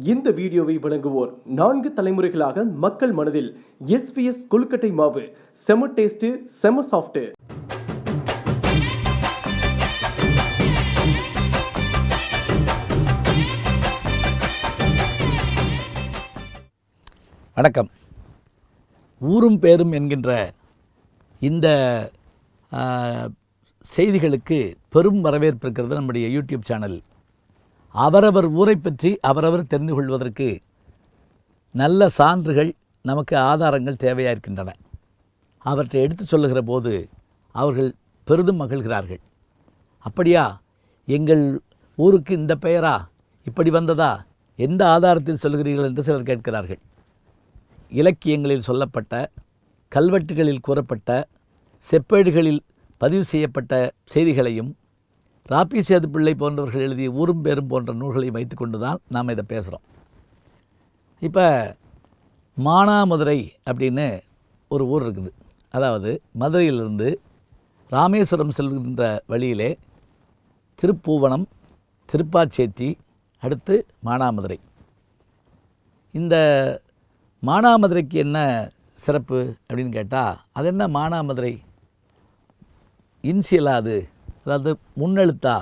இந்த வீடியோவை வழங்குவோர் 4 தலைமுறைகளாக மக்கள் மனதில் எஸ்விஎஸ் கொழுக்கட்டை மாவு செம டேஸ்ட் செம சாஃப்ட். வணக்கம். ஊரும் பேரும் என்கின்ற இந்த செய்திகளுக்கு பெரும் வரவேற்பு இருக்கிறது நம்முடைய யூடியூப் சேனல். அவரவர் ஊரை பற்றி அவரவர் தெரிந்து கொள்வதற்கு நல்ல சான்றுகள் நமக்கு ஆதாரங்கள் தேவையாக இருக்கின்றன. அவற்றை எடுத்து சொல்லுகிற போது அவர்கள் பெரிதும் மகிழ்கிறார்கள். அப்படியா, எங்கள் ஊருக்கு இந்த பெயரா, இப்படி வந்ததா, எந்த ஆதாரத்தில் சொல்கிறீர்கள் என்று சிலர் கேட்கிறார்கள். இலக்கியங்களில் சொல்லப்பட்ட, கல்வெட்டுகளில் கூறப்பட்ட, செப்பேடுகளில் பதிவு செய்யப்பட்ட செய்திகளையும் ராபி சேதுப்பிள்ளை போன்றவர்கள் எழுதிய ஊரும் பேரும் போன்ற நூல்களையும் வைத்து கொண்டு தான் நாம் இதை பேசுகிறோம். இப்போ மானாமதுரை அப்படின்னு ஒரு ஊர் இருக்குது. அதாவது மதுரையிலிருந்து ராமேஸ்வரம் செல்கின்ற வழியிலே திருப்பூவனம், திருப்பாச்சேத்தி, அடுத்து மானாமதுரை. இந்த மானாமதுரைக்கு என்ன சிறப்பு அப்படின்னு கேட்டால், அது என்ன மானாமதுரை? இன்சியலா அது, அதாவது முன்னெழுத்தா?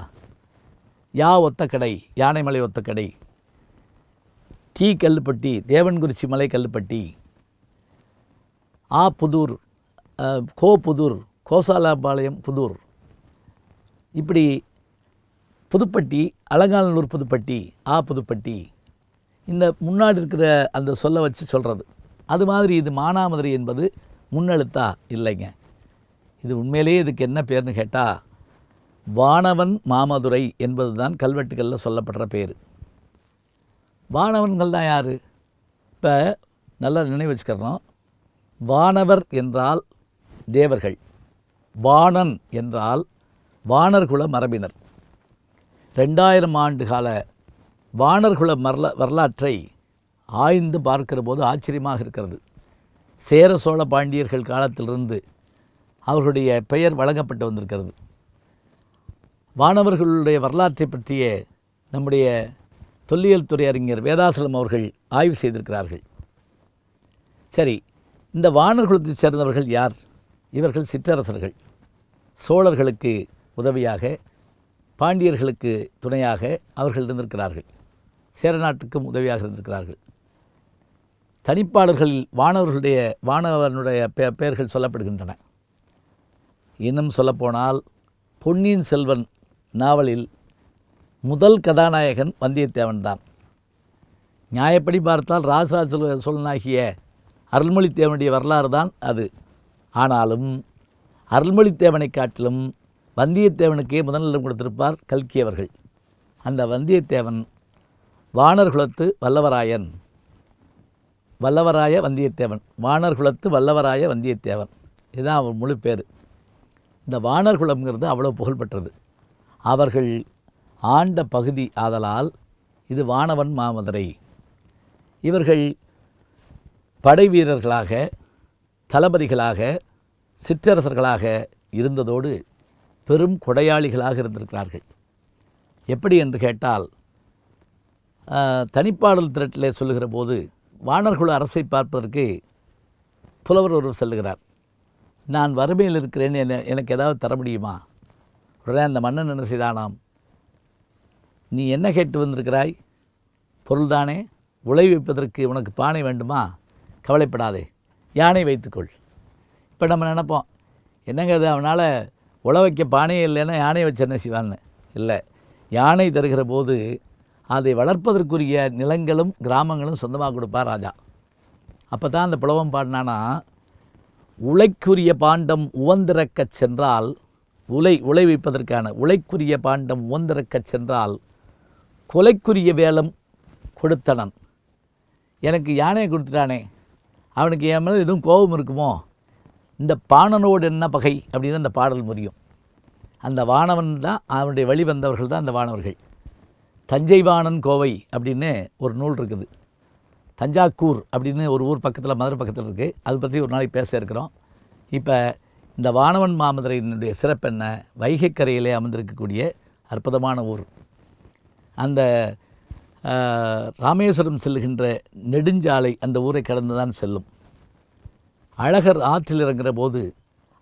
யா ஒத்த கடை, யானைமலை ஒத்த கடை, டி கல்லுப்பட்டி, தேவன்குறிச்சி மலை கல்லுப்பட்டி, ஆ புதூர், கோ புதூர், கோசாலாபாளையம் புதூர், இப்படி புதுப்பட்டி, அலங்காநல்லூர் புதுப்பட்டி, ஆ புதுப்பட்டி, இந்த முன்னாடி இருக்கிற அந்த சொல்ல வச்சு சொல்கிறது. அது மாதிரி இது மானாமதுரை என்பது முன்னெழுத்தா? இல்லைங்க. இது உண்மையிலேயே இதுக்கு என்ன பேர்னு கேட்டால், வானவன் மாமதுரை என்பது தான் கல்வெட்டுகளில் சொல்லப்படுற பேர். வானவன்கள் தான் யார்? இப்போ நல்லா நினைவு வச்சுக்கிறோம். வானவர் என்றால் தேவர்கள், வாணன் என்றால் வானர்குல மரபினர். 2000 ஆண்டு கால வானர்குல வரலாற்றை ஆய்ந்து பார்க்கிற போது ஆச்சரியமாக இருக்கிறது. சேர சோழ பாண்டியர்கள் காலத்திலிருந்து அவர்களுடைய பெயர் வழங்கப்பட்டு வந்திருக்கிறது. வானவர்களுடைய வரலாற்றை பற்றிய நம்முடைய தொல்லியல் துறை அறிஞர் வேதாசலம் அவர்கள் ஆய்வு செய்திருக்கிறார்கள். சரி, இந்த வானர் குலத்தைச் சேர்ந்தவர்கள் யார்? இவர்கள் சிற்றரசர்கள். சோழர்களுக்கு உதவியாக, பாண்டியர்களுக்கு துணையாக அவர்கள் இருந்திருக்கிறார்கள். சேரநாட்டுக்கும் உதவியாக இருந்திருக்கிறார்கள். தனிப்பாளர்களில் வானவனுடைய பெயர்கள் சொல்லப்படுகின்றன. இன்னும் சொல்லப்போனால் பொன்னியின் செல்வன் நாவலில் முதல் கதாநாயகன் வந்தியத்தேவன் தான். நியாயப்படி பார்த்தால் ராஜராஜ சோழனாகிய அருள்மொழித்தேவனுடைய வரலாறு தான் அது. ஆனாலும் அருள்மொழித்தேவனை காட்டிலும் வந்தியத்தேவனுக்கே முதலிடம் கொடுத்திருப்பார் கல்கி அவர்கள். அந்த வந்தியத்தேவன் வானர்குலத்து வல்லவராயன், வல்லவராய வந்தியத்தேவன், வானர்குலத்து வல்லவராய வந்தியத்தேவன், இதுதான் அவர் முழு பேர். இந்த வானர்குலம்ங்கிறது அவ்வளோ புகழ்பெற்றது. அவர்கள் ஆண்ட பகுதி ஆதலால் இது வானவன் மாமதுரை. இவர்கள் படை வீரர்களாக, தளபதிகளாக, சிற்றரசர்களாக இருந்ததோடு பெரும் கொடையாளிகளாக இருந்திருக்கிறார்கள். எப்படி என்று கேட்டால், தனிப்பாடல் திரட்டிலே சொல்லுகிற போது வானர்குல அரசை பார்ப்பதற்கு புலவர் ஒருவர் செல்லுகிறார். நான் வறுமையில் இருக்கிறேன், எனக்கு ஏதாவது தர முடியுமா? உடனே அந்த மன்னன் என்ன செய்தானாம், நீ என்ன கேட்டு வந்திருக்கிறாய்? பொருள்தானே, உலை வைப்பதற்கு உனக்கு பானை வேண்டுமா? கவலைப்படாதே, யானை வைத்துக்கொள். இப்போ நம்ம நினைப்போம், என்னங்க அது, அவனால் உழை வைக்க பானையே இல்லைன்னா யானை வச்சு என்ன செய்வான்னு. இல்லை, யானை தருகிற போது அதை வளர்ப்பதற்குரிய நிலங்களும் கிராமங்களும் சொந்தமாக கொடுப்பார் ராஜா. அப்போ தான் அந்த புலவம் பாடினானா, உலைக்குரிய பாண்டம் உவந்திறக்கச் சென்றால், உலை வைப்பதற்கான உலைக்குரிய பாண்டம் உவந்திறக்கச் சென்றால் கொலைக்குரிய வேலம் கொடுத்தனன். எனக்கு யானையை கொடுத்துட்டானே, அவனுக்கு என் மேலே எதுவும் கோபம் இருக்குமோ? இந்த பாணனோடு என்ன பகை அப்படின்னு அந்த பாடல் முடியும். அந்த வானவன் தான், அவனுடைய வழி வந்தவர்கள் தான் அந்த வானவர்கள். தஞ்சை வாணன் கோவை அப்படின்னு ஒரு நூல் இருக்குது. தஞ்சாக்கூர் அப்படின்னு ஒரு ஊர் பக்கத்தில், மதுரை பக்கத்தில் இருக்குது. அதை பற்றி ஒரு நாளைக்கு பேச இருக்கிறோம். இப்போ இந்த வானவன் மாமதுரையினுடைய சிறப்பு என்ன? வைகைக்கரையிலே அமர்ந்திருக்கக்கூடிய அற்புதமான ஊர். அந்த ராமேஸ்வரம் செல்லுகின்ற நெடுஞ்சாலை அந்த ஊரை கடந்து தான் செல்லும். அழகர் ஆற்றில் இறங்குகிற போது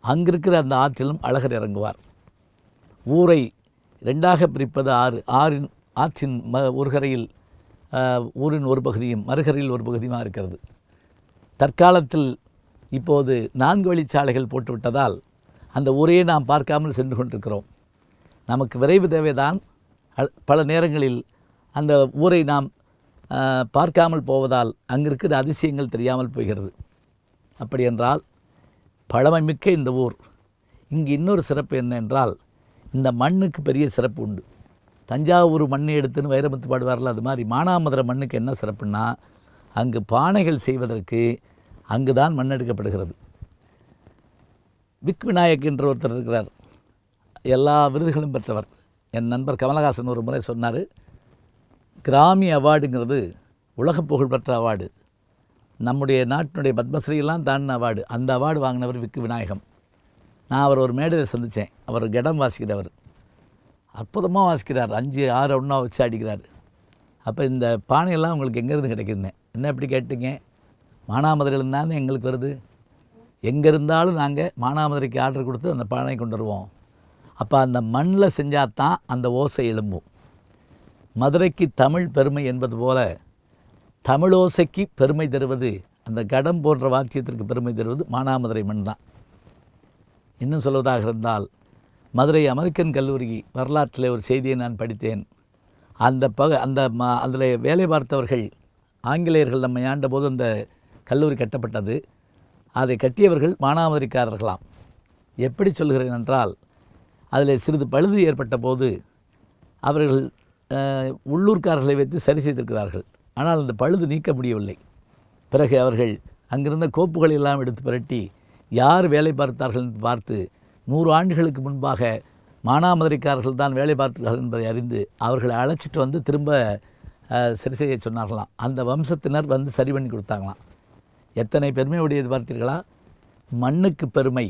அங்கிருக்கிற அந்த ஆற்றிலும் அழகர் இறங்குவார். ஊரை ரெண்டாக பிரிப்பது ஆற்றின் ஒரு கரையில் ஊரின் ஒரு பகுதியும் மறுகரையில் ஒரு பகுதியுமாக இருக்கிறது. தற்காலத்தில் இப்போது 4 வழிச்சாலைகள் போட்டுவிட்டதால் அந்த ஊரையே நாம் பார்க்காமல் சென்று கொண்டிருக்கிறோம். நமக்கு விரைவு தேவைதான். பல நேரங்களில் அந்த ஊரை நாம் பார்க்காமல் போவதால் அங்கிருக்கிற அதிசயங்கள் தெரியாமல் போகிறது. அப்படி என்றால் பழமைமிக்க இந்த ஊர். இங்கு இன்னொரு சிறப்பு என்ன என்றால், இந்த மண்ணுக்கு பெரிய சிறப்பு உண்டு. தஞ்சாவூர் மண்ணை எடுத்துன்னு வைரமுத்து பாடுவார்கள், அது மாதிரி மானாமதுரை மண்ணுக்கு என்ன சிறப்புன்னா, அங்கு பானைகள் செய்வதற்கு அங்கு தான் மண் எடுக்கப்படுகிறது. விக் விநாயக் என்ற ஒருத்தர் இருக்கிறார், எல்லா விருதுகளும் பெற்றவர். என் நண்பர் கமலஹாசன் ஒரு முறை சொன்னார், கிராமி அவார்டுங்கிறது உலக புகழ்பெற்ற அவார்டு. நம்முடைய நாட்டினுடைய பத்மஸ்ரீலாம் தாண்டின அவார்டு. அந்த அவார்டு வாங்கினவர் விக்கு விநாயகம். நான் அவர் ஒரு மேடையில் சந்தித்தேன். அவர் கடம் வாசிக்கிறவர், அற்புதமாக வாசிக்கிறார். 5-6 ஒன்றா வச்சு அடிக்கிறார். அப்போ இந்த பானையெல்லாம் உங்களுக்கு எங்கேருந்து கிடைக்குதுன்னு என்ன எப்படி கேட்டீங்க? மானாமதுரையிலேருந்து தானே எங்களுக்கு வருது. எங்கே இருந்தாலும் நாங்கள் மானாமதுரைக்கு ஆர்டர் கொடுத்து அந்த பானை கொண்டு வருவோம். அப்போ அந்த மண்ணில் செஞ்சால் தான் அந்த ஓசை எழும்பும். மதுரைக்கு தமிழ் பெருமை என்பது போல தமிழோசைக்கு பெருமை தருவது, அந்த கடம் போன்ற வாத்தியத்திற்கு பெருமை தருவது மானாமதுரை மண் தான். இன்னும் சொல்வதாக இருந்தால், மதுரை அமெரிக்கன் கல்லூரி வரலாற்றில் ஒரு செய்தியை நான் படித்தேன். அதில் வேலை பார்த்தவர்கள் ஆங்கிலேயர்கள் நம்மை ஆண்டபோது அந்த கல்லூரி கட்டப்பட்டது. அதை கட்டியவர்கள் மானாமதுரைக்காரர்களாம். எப்படி சொல்கிறேன் என்றால், அதில் சிறிது பழுது ஏற்பட்ட போது அவர்கள் உள்ளூர்காரர்களை வைத்து சரி செய்திருக்கிறார்கள். ஆனால் அந்த பழுது நீக்க முடியவில்லை. பிறகு அவர்கள் அங்கிருந்த கோப்புகளை எல்லாம் எடுத்து புரட்டி யார் வேலை பார்த்தார்கள் என்று பார்த்து 100 ஆண்டுகளுக்கு முன்பாக மானாமதுரைக்காரர்கள் தான் வேலை பார்த்தார்கள் என்பதை அறிந்து அவர்களை அழைச்சிட்டு வந்து திரும்ப சரி செய்ய சொன்னார்களாம். அந்த வம்சத்தினர் வந்து சரி பண்ணி கொடுத்தாங்களாம். எத்தனை பெருமை உடையது பார்த்தீர்களா? மண்ணுக்கு பெருமை,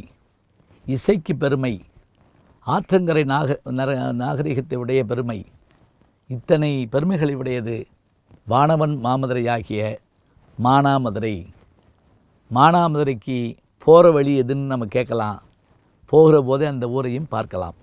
இசைக்கு பெருமை, ஆற்றங்கரை நாகரிகத்தை உடைய பெருமை, இத்தனை பெருமைகளை உடையது வானவன் மாமதுரையாகிய மானாமதுரை. மானாமதுரைக்கு போகிற வழி எதுன்னு நம்ம கேட்கலாம். போகிற போதே அந்த ஊரையும் பார்க்கலாம்.